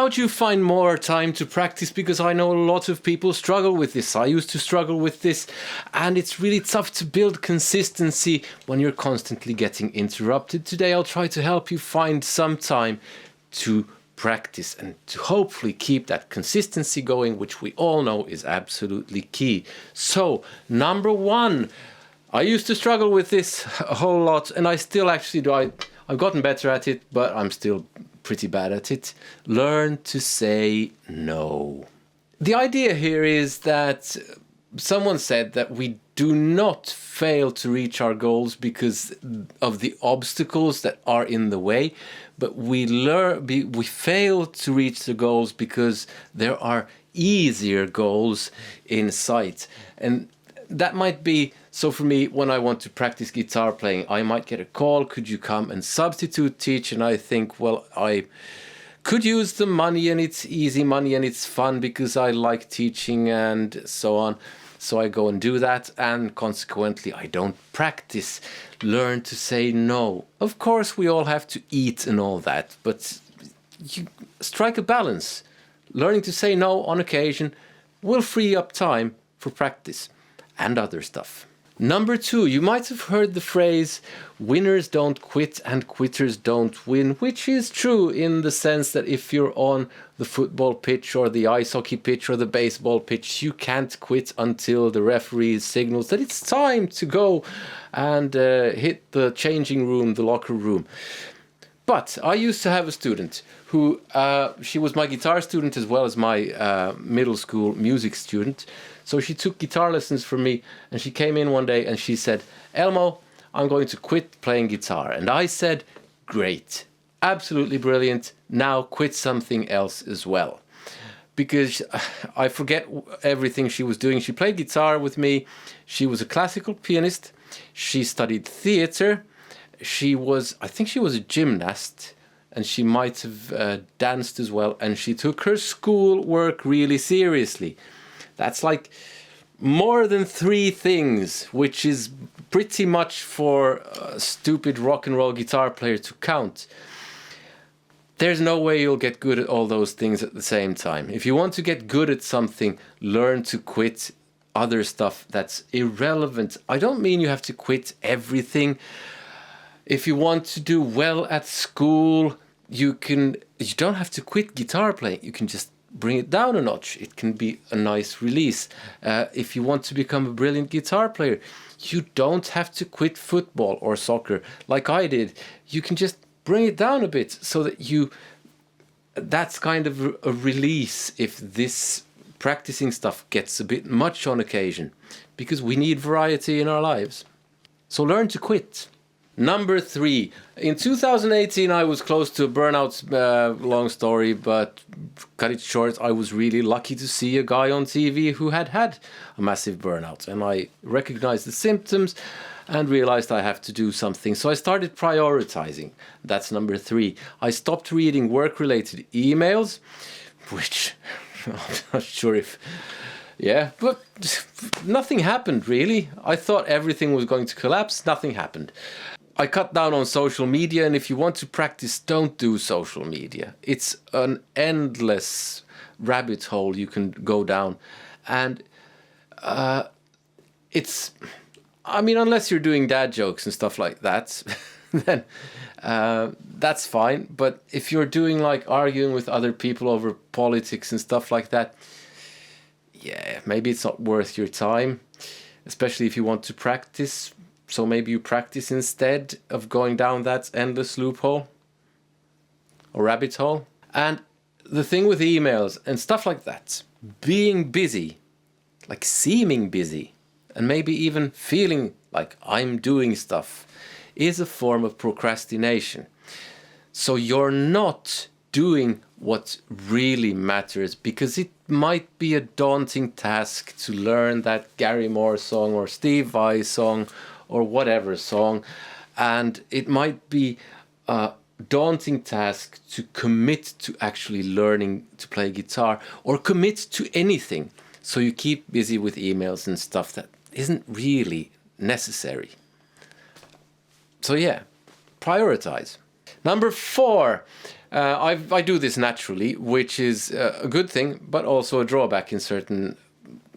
how do you find more time to practice? Because I know a lot of people struggle with this. I used to struggle with this, and it's really tough to build consistency when you're constantly getting interrupted. Today I'll try to help you find some time to practice and to hopefully keep that consistency going, which we all know is absolutely key. So, number one, I used to struggle with this a whole lot, and I still actually do. I've gotten better at it, but I'm still pretty bad at it. Learn to say no. The idea here is that someone said that we do not fail to reach our goals because of the obstacles that are in the way, but we fail to reach the goals because there are easier goals in sight. And that might be, so for me, when I want to practice guitar playing, I might get a call, could you come and substitute teach? And I think, well, I could use the money, and it's easy money and it's fun because I like teaching and so on. So I go and do that, and consequently I don't practice. Learn to say no. Of course we all have to eat and all that, but you strike a balance. Learning to say no on occasion will free up time for practice and other stuff. Number two, you might have heard the phrase, winners don't quit and quitters don't win, which is true in the sense that if you're on the football pitch or the ice hockey pitch or the baseball pitch, you can't quit until the referee signals that it's time to go and hit the changing room, the locker room. But I used to have a student who, she was my guitar student as well as my middle school music student. So she took guitar lessons from me, and she came in one day and she said, Elmo, I'm going to quit playing guitar. And I said, great, absolutely brilliant. Now quit something else as well. Because I forget everything she was doing. She played guitar with me. She was a classical pianist. She studied theater. I think she was a gymnast, and she might have danced as well. And she took her school work really seriously. That's like more than 3 things, which is pretty much for a stupid rock and roll guitar player to count. There's no way you'll get good at all those things at the same time. If you want to get good at something, learn to quit other stuff that's irrelevant. I don't mean you have to quit everything. If you want to do well at school, you don't have to quit guitar playing. You can just bring it down a notch. It can be a nice release. If you want to become a brilliant guitar player, you don't have to quit football or soccer like I did. You can just bring it down a bit so that that's kind of a release if this practicing stuff gets a bit much on occasion, because we need variety in our lives. So learn to quit. Number 3, in 2018 I was close to a burnout, long story, but cut it short, I was really lucky to see a guy on TV who had a massive burnout, and I recognized the symptoms and realized I have to do something. So I started prioritizing. That's number 3. I stopped reading work-related emails, which I'm not sure if... Yeah, but nothing happened really. I thought everything was going to collapse. Nothing happened. I cut down on social media, and if you want to practice, don't do social media. It's an endless rabbit hole you can go down. And unless you're doing dad jokes and stuff like that, then that's fine. But if you're doing like arguing with other people over politics and stuff like that, yeah, maybe it's not worth your time, especially if you want to practice. So maybe you practice instead of going down that endless loophole or rabbit hole. And the thing with emails and stuff like that, being busy, like seeming busy, and maybe even feeling like I'm doing stuff, is a form of procrastination. So you're not doing what really matters, because it might be a daunting task to learn that Gary Moore song or Steve Vai song or whatever song, and it might be a daunting task to commit to actually learning to play guitar or commit to anything. So you keep busy with emails and stuff that isn't really necessary. So yeah, prioritize. Number 4, I do this naturally, which is a good thing, but also a drawback in certain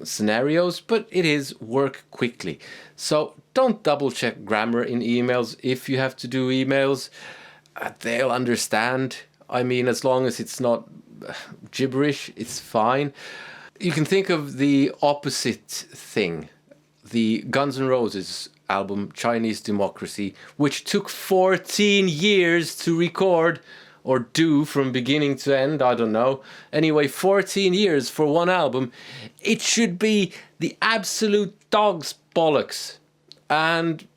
scenarios, but it is work quickly. So don't double check grammar in emails. If you have to do emails, they'll understand. I mean, as long as it's not gibberish, it's fine. You can think of the opposite thing. The Guns N' Roses album, Chinese Democracy, which took 14 years to record or do from beginning to end, I don't know. Anyway, 14 years for one album. It should be the absolute dog's bollocks. And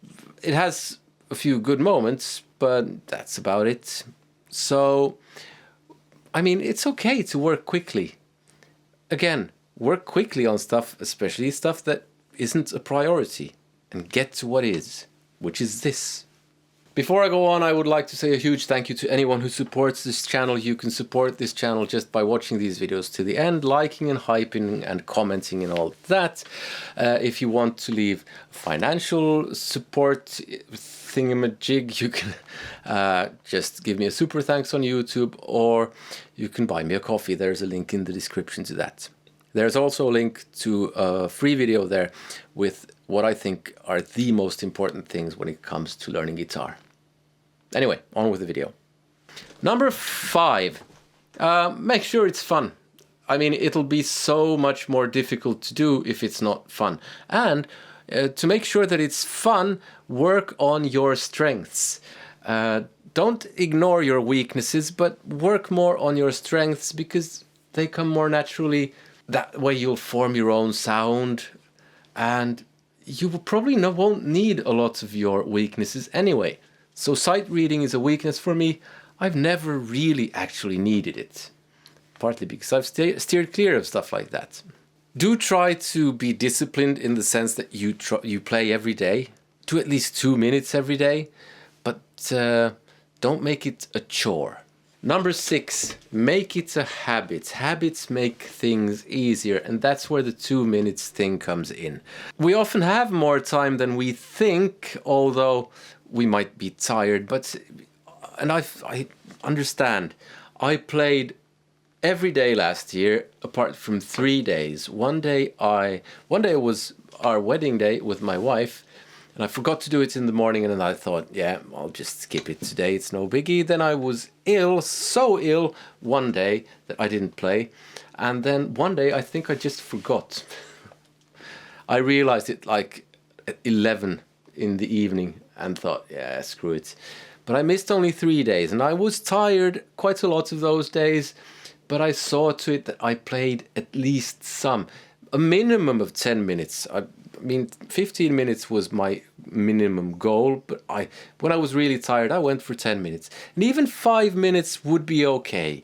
it has a few good moments, but that's about it. So, I mean, it's okay to work quickly. Again, work quickly on stuff, especially stuff that isn't a priority, and get to what is, which is this. Before I go on, I would like to say a huge thank you to anyone who supports this channel. You can support this channel just by watching these videos to the end, liking and hyping and commenting and all that. If you want to leave financial support thingamajig, you can just give me a super thanks on YouTube, or you can buy me a coffee. There's a link in the description to that. There's also a link to a free video there with what I think are the most important things when it comes to learning guitar. Anyway, on with the video. Number 5, make sure it's fun. I mean, it'll be so much more difficult to do if it's not fun. And to make sure that it's fun, work on your strengths. Don't ignore your weaknesses, but work more on your strengths because they come more naturally. That way you'll form your own sound, and you probably won't need a lot of your weaknesses anyway. So sight reading is a weakness for me. I've never really actually needed it, partly because I've steered clear of stuff like that. Do try to be disciplined in the sense that you play every day. Do at least 2 minutes every day, but don't make it a chore. Number 6, make it a habit. Habits make things easier, and that's where the 2 minutes thing comes in. We often have more time than we think, although we might be tired, and I understand. I played every day last year, apart from 3 days. One day was our wedding day with my wife, and I forgot to do it in the morning, and then I thought, yeah, I'll just skip it today, it's no biggie. Then I was ill, so ill, one day that I didn't play. And then one day I think I just forgot. I realized it like at 11 in the evening and thought, yeah, screw it. But I missed only 3 days, and I was tired quite a lot of those days, but I saw to it that I played at least a minimum of 10 minutes. I mean, 15 minutes was my minimum goal, but when I was really tired, I went for 10 minutes. And even 5 minutes would be okay.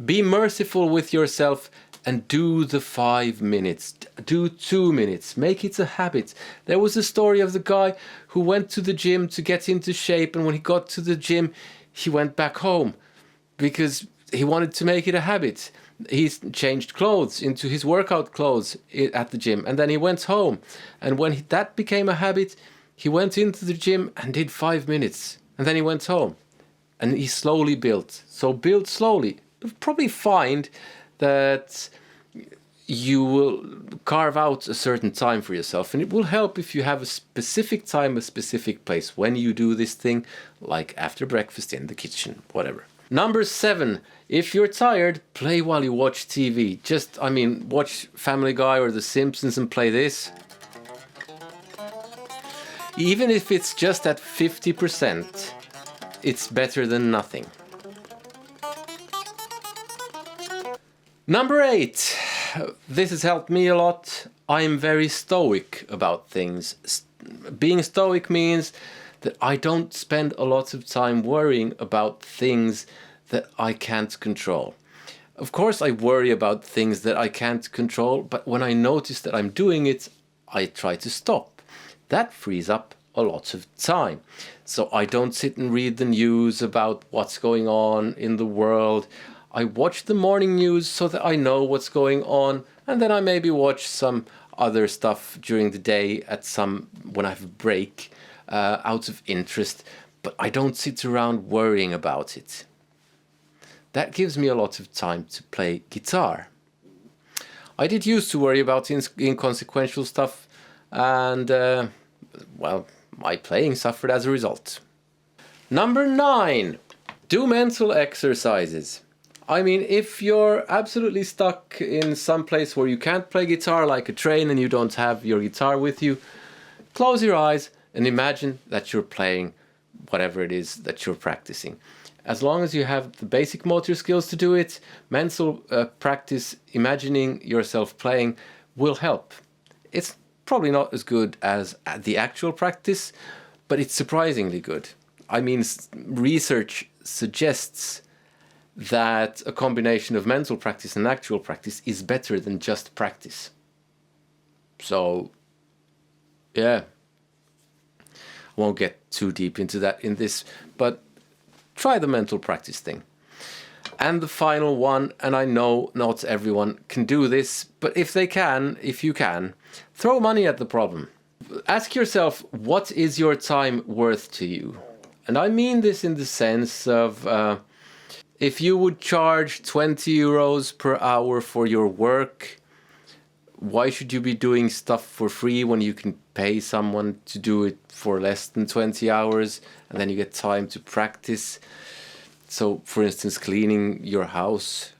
Be merciful with yourself and do the 5 minutes. Do 2 minutes. Make it a habit. There was a story of the guy who went to the gym to get into shape, and when he got to the gym, he went back home because he wanted to make it a habit. He changed clothes into his workout clothes at the gym, and then he went home. And when that became a habit, he went into the gym and did 5 minutes, and then he went home. And he slowly built. So build slowly. You'll probably find that you will carve out a certain time for yourself, and it will help if you have a specific time, a specific place when you do this thing, like after breakfast in the kitchen, whatever. Number 7, if you're tired, play while you watch TV. Watch Family Guy or The Simpsons and play this. Even if it's just at 50%, it's better than nothing. Number 8, this has helped me a lot. I am very stoic about things. Being stoic means that I don't spend a lot of time worrying about things that I can't control. Of course, I worry about things that I can't control, but when I notice that I'm doing it, I try to stop. That frees up a lot of time. So I don't sit and read the news about what's going on in the world. I watch the morning news so that I know what's going on, and then I maybe watch some other stuff during the day when I have a break out of interest. but I don't sit around worrying about it. That gives me a lot of time to play guitar. I did used to worry about inconsequential stuff, and well, my playing suffered as a result. Number 9, do mental exercises. I mean, if you're absolutely stuck in some place where you can't play guitar, like a train, and you don't have your guitar with you, close your eyes and imagine that you're playing whatever it is that you're practicing. As long as you have the basic motor skills to do it, mental practice, imagining yourself playing, will help. It's probably not as good as the actual practice, but it's surprisingly good. I mean, research suggests that a combination of mental practice and actual practice is better than just practice. So, yeah. I won't get too deep into that in this, but try the mental practice thing. And the final one, and I know not everyone can do this, but if you can, throw money at the problem. Ask yourself, what is your time worth to you? And I mean this in the sense of, if you would charge 20 euros per hour for your work, why should you be doing stuff for free when you can pay someone to do it for less than 20 hours and then you get time to practice? So, for instance, cleaning your house,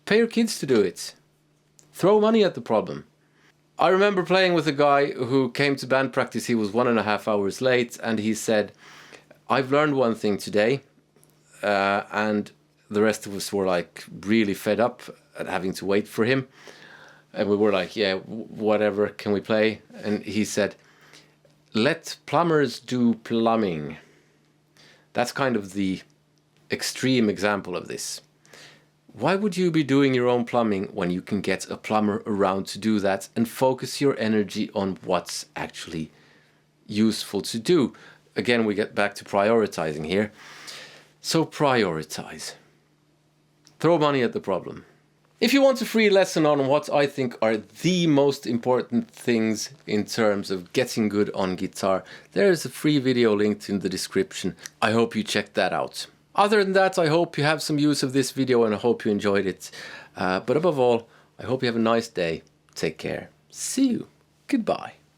pay your kids to do it. Throw money at the problem. I remember playing with a guy who came to band practice. He was 1.5 hours late, and he said, I've learned one thing today, and the rest of us were like really fed up at having to wait for him. And we were like, yeah, whatever, can we play? And he said, let plumbers do plumbing. That's kind of the extreme example of this. Why would you be doing your own plumbing when you can get a plumber around to do that and focus your energy on what's actually useful to do? Again, we get back to prioritizing here. So prioritize. Throw money at the problem. If you want a free lesson on what I think are the most important things in terms of getting good on guitar, there is a free video linked in the description. I hope you check that out. Other than that, I hope you have some use of this video and I hope you enjoyed it. But above all, I hope you have a nice day. Take care. See you. Goodbye.